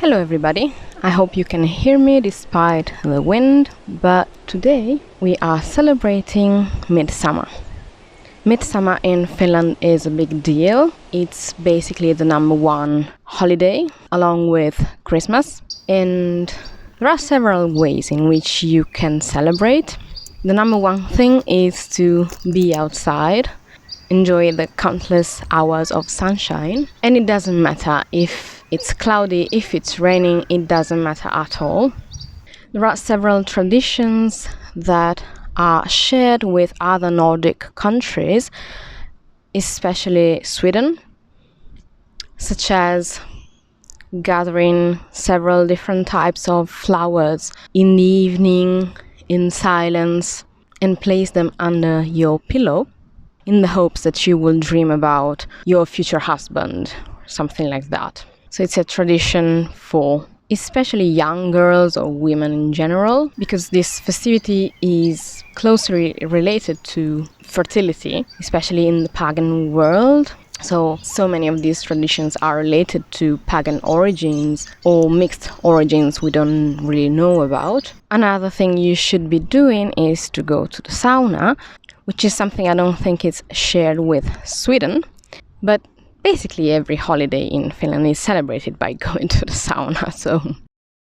Hello everybody, I hope you can hear me despite the wind, but today we are celebrating Midsummer. Midsummer in Finland is a big deal. It's basically the number one holiday along with Christmas, and there are several ways in which you can celebrate. The number one thing is to be outside, enjoy the countless hours of sunshine, and it doesn't matter if it's cloudy, if it's raining, it doesn't matter at all. There are several traditions that are shared with other Nordic countries, especially Sweden, such as gathering several different types of flowers in the evening, in silence, and place them under your pillow in the hopes that you will dream about your future husband, something like that. So it's a tradition for especially young girls or women in general, because this festivity is closely related to fertility, especially in the pagan world. So many of these traditions are related to pagan origins or mixed origins we don't really know about. Another thing you should be doing is to go to the sauna, which is something I don't think is shared with Sweden, but basically every holiday in Finland is celebrated by going to the sauna. So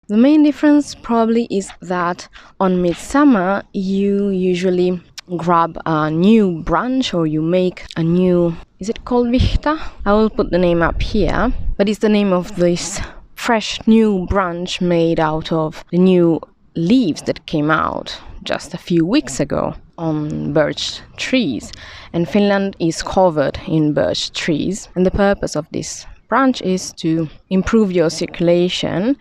the main difference probably is that on Midsummer you usually grab a new branch, or you make a new, is it called vihta? I will put the name up here, but it's the name of this fresh new branch made out of the new leaves that came out just a few weeks ago on birch trees. And Finland is covered in birch trees, and the purpose of this branch is to improve your circulation,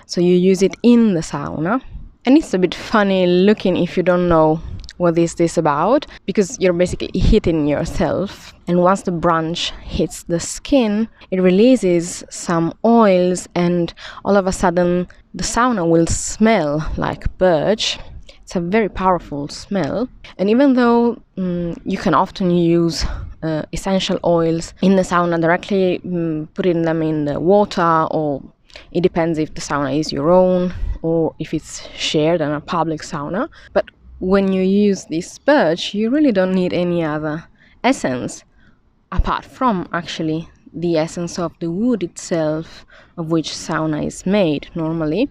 so you use it in the sauna. And it's a bit funny looking if you don't know what is this about, because you're basically hitting yourself, and once the branch hits the skin it releases some oils, and all of a sudden the sauna will smell like birch. It's a very powerful smell, and even though you can often use essential oils in the sauna directly, putting them in the water, or it depends if the sauna is your own or if it's shared in a public sauna. But when you use this birch, you really don't need any other essence apart from actually the essence of the wood itself, of which sauna is made normally,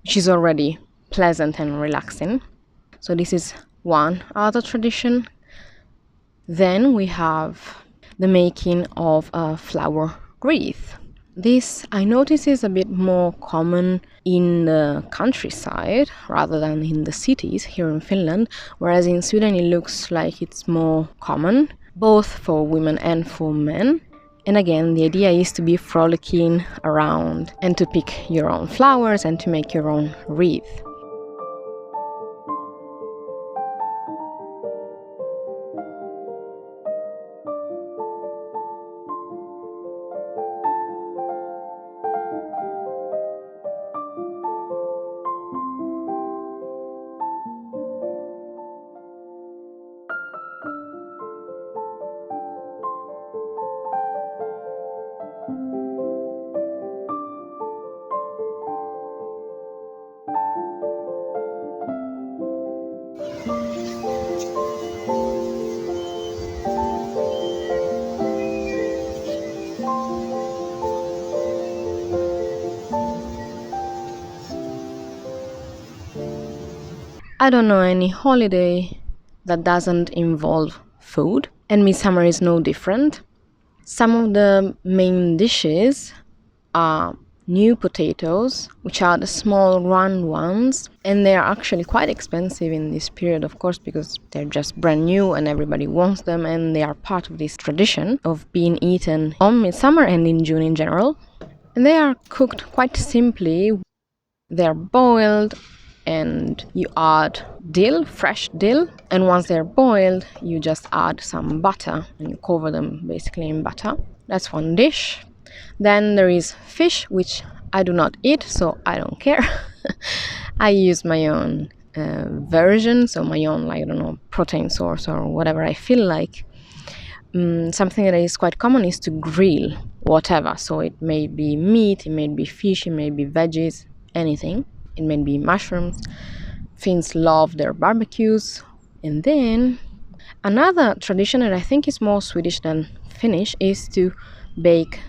which is already pleasant and relaxing. So this is one other tradition. Then we have the making of a flower wreath. This I notice is a bit more common in the countryside rather than in the cities here in Finland, whereas in Sweden it looks like it's more common, both for women and for men. And again, the idea is to be frolicking around and to pick your own flowers and to make your own wreath. I don't know any holiday that doesn't involve food, and Midsummer is no different. Some of the main dishes are new potatoes, which are the small round ones, and they are actually quite expensive in this period, of course, because they're just brand new and everybody wants them, and they are part of this tradition of being eaten on Midsummer and in June in general. And they are cooked quite simply. They're boiled, and you add dill, fresh dill, and once they're boiled you just add some butter and you cover them basically in butter. That's one dish. Then there is fish, which I do not eat, so I don't care. I use my own version, so my own, I don't know, protein source or whatever I feel like. Something that is quite common is to grill whatever. So it may be meat, it may be fish, it may be veggies, anything. It may be mushrooms. Finns love their barbecues. And then another tradition that I think is more Swedish than Finnish is to bake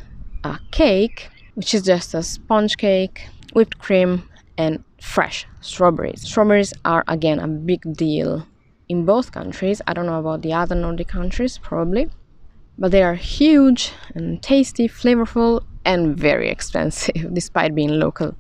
a cake, which is just a sponge cake, whipped cream, and fresh strawberries. Strawberries are again a big deal in both countries. I don't know about the other Nordic countries, probably. But they are huge and tasty, flavorful, and very expensive, despite being local.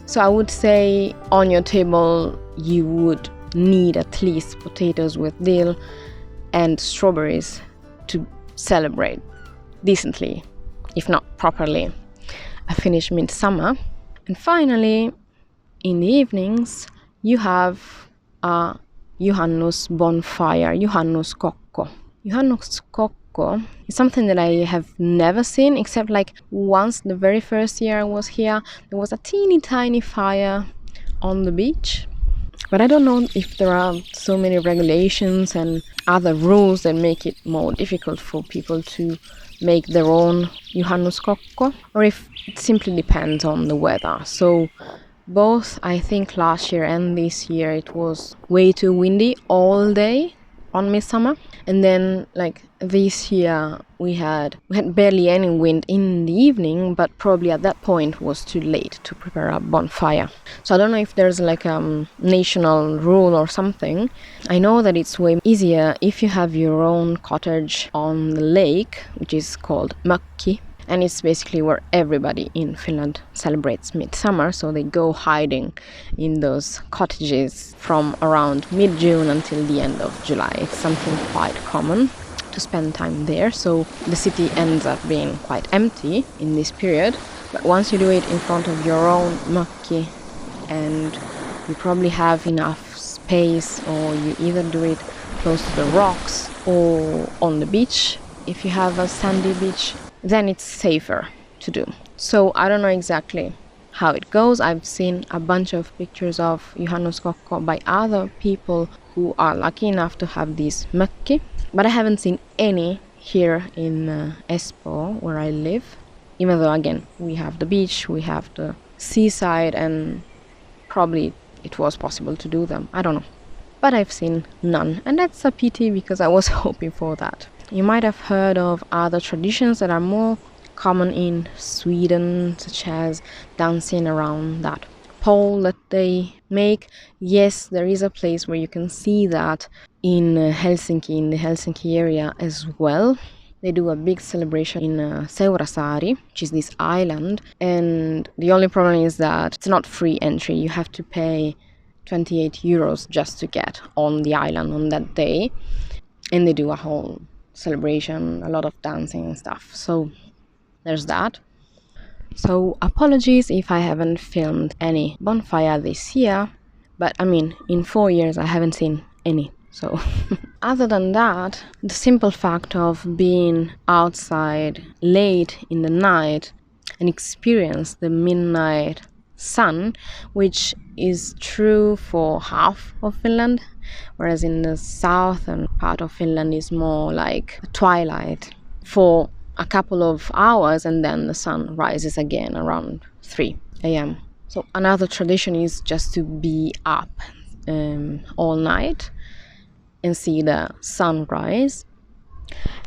So I would say on your table you would need at least potatoes with dill and strawberries to celebrate decently, if not properly, a Finnish midsummer. And finally, in the evenings, you have a Juhannus bonfire, Juhannuskokko. Juhannuskokko is something that I have never seen, except like once the very first year I was here, there was a teeny tiny fire on the beach. But I don't know if there are so many regulations and other rules that make it more difficult for people to make their own Juhannuskokko, or if it simply depends on the weather. So both, I think last year and this year, it was way too windy all day on Midsummer. And then like this year we had barely any wind in the evening, but probably at that point was too late to prepare a bonfire. So I don't know if there's like a national rule or something. I know that it's way easier if you have your own cottage on the lake, which is called mökki. And it's basically where everybody in Finland celebrates midsummer, so they go hiding in those cottages from around mid-June until the end of July. It's something quite common to spend time there, so the city ends up being quite empty in this period. But once you do it in front of your own mökki, and you probably have enough space, or you either do it close to the rocks or on the beach if you have a sandy beach, then it's safer to do. So I don't know exactly how it goes. I've seen a bunch of pictures of Juhannuskokko by other people who are lucky enough to have these mökki, but I haven't seen any here in Espoo, where I live. Even though, again, we have the beach, we have the seaside, and probably it was possible to do them. I don't know. But I've seen none, and that's a pity because I was hoping for that. You might have heard of other traditions that are more common in Sweden, such as dancing around that pole that they make. Yes, there is a place where you can see that in Helsinki, in the Helsinki area as well. They do a big celebration in Seurasaari, which is this island, and the only problem is that it's not free entry. You have to pay 28 euros just to get on the island on that day, and they do a whole celebration, a lot of dancing and stuff. So there's that. So apologies if I haven't filmed any bonfire this year, but I mean, in 4 years I haven't seen any. So other than that, the simple fact of being outside late in the night and experience the midnight sun, which is true for half of Finland, whereas in the southern part of Finland is more like twilight for a couple of hours, and then the sun rises again around 3 a.m. So another tradition is just to be up all night and see the sunrise.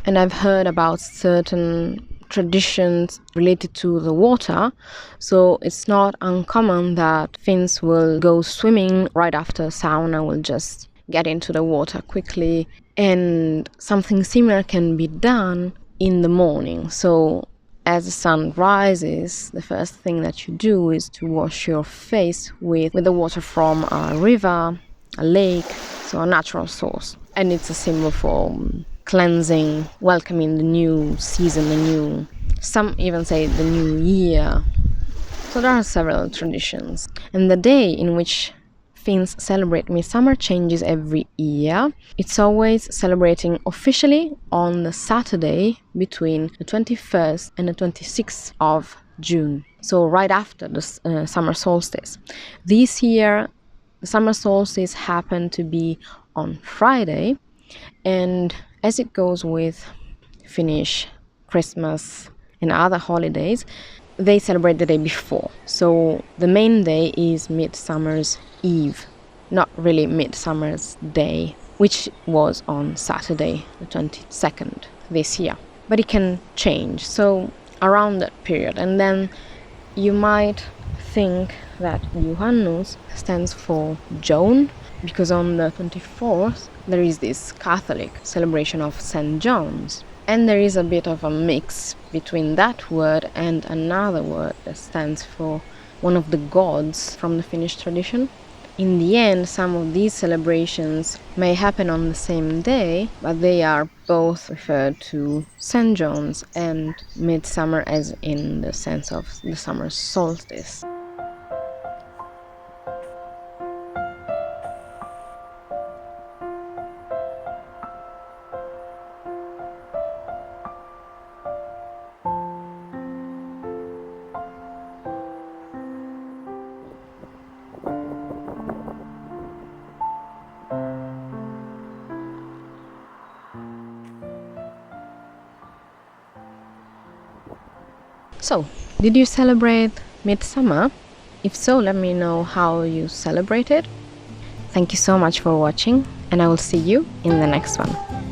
And I've heard about certain traditions related to the water, so it's not uncommon that Finns will go swimming right after sauna, will just get into the water quickly, and something similar can be done in the morning. So as the sun rises, the first thing that you do is to wash your face with the water from a river, a lake, so a natural source. And it's a symbol for cleansing, welcoming the new season, some even say the new year. So there are several traditions. And the day in which Finns celebrate Midsummer changes every year. It's always celebrating officially on the Saturday between the 21st and the 26th of June. So right after the summer solstice. This year, the summer solstice happened to be on Friday, and as it goes with Finnish Christmas and other holidays, they celebrate the day before. So the main day is Midsummer's Eve, not really Midsummer's Day, which was on Saturday the 22nd this year. But it can change, so around that period. And then you might think that Juhannus stands for Joan, because on the 24th there is this Catholic celebration of St. John's. And there is a bit of a mix between that word and another word that stands for one of the gods from the Finnish tradition. In the end, some of these celebrations may happen on the same day, but they are both referred to St. John's and Midsummer as in the sense of the summer solstice. So, did you celebrate Midsummer? If so, let me know how you celebrated. Thank you so much for watching, and I will see you in the next one.